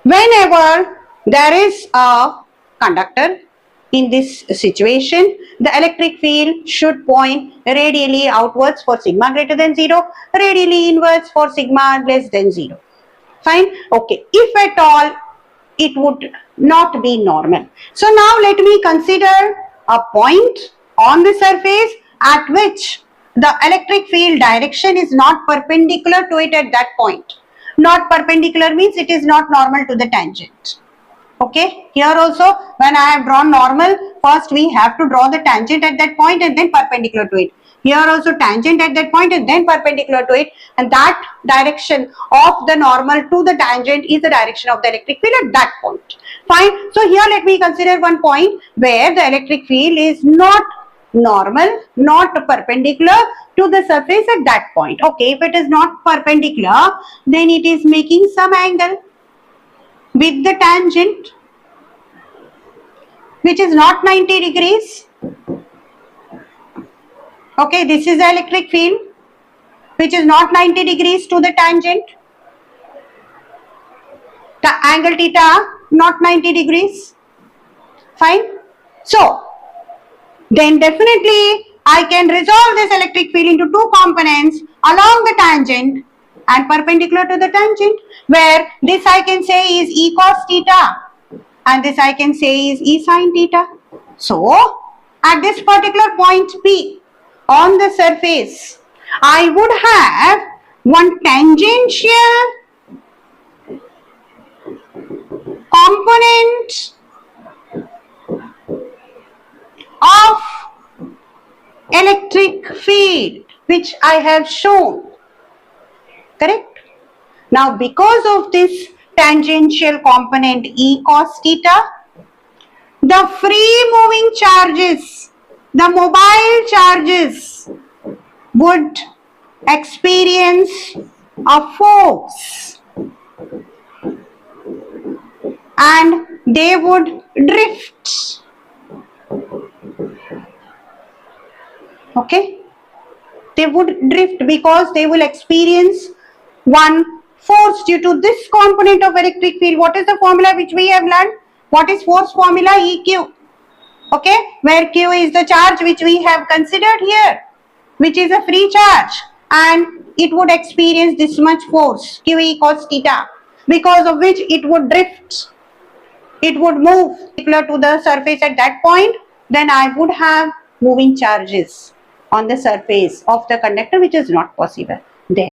Whenever there is a conductor, in this situation, the electric field should point radially outwards for sigma greater than 0, radially inwards for sigma less than 0. Fine. Okay. If at all, it would not be normal. So now let me consider a point on the surface at which the electric field direction is not perpendicular to it at that point. Not perpendicular means it is not normal to the tangent. Okay, here also when I have drawn normal, first we have to draw the tangent at that point and then perpendicular to it. Here also tangent at that point and then perpendicular to it, and that direction of the normal to the tangent is the direction of the electric field at that point. Fine. So here let me consider one point where the electric field is not normal, not perpendicular to the surface at that point. Okay, if it is not perpendicular, then it is making some angle with the tangent which is not 90 degrees. Okay, this is the electric field which is not 90 degrees to the tangent. The angle theta not 90 degrees. Fine. So, then definitely I can resolve this electric field into two components along the tangent and perpendicular to the tangent, where this I can say is E cos theta and this I can say is E sin theta. So, at this particular point P on the surface, I would have one tangential component of electric field which I have shown. Correct? Now, because of this tangential component E cos theta, the free moving charges, the mobile charges would experience a force and they would drift. Okay? They would drift because they will experience one force due to this component of electric field. What is the formula which we have learned? What is force formula? EQ. Okay, where Q is the charge which we have considered here, which is a free charge, and it would experience this much force, QE cos theta, because of which it would drift. It would move particular to the surface at that point. Then I would have moving charges on the surface of the conductor, which is not possible. Then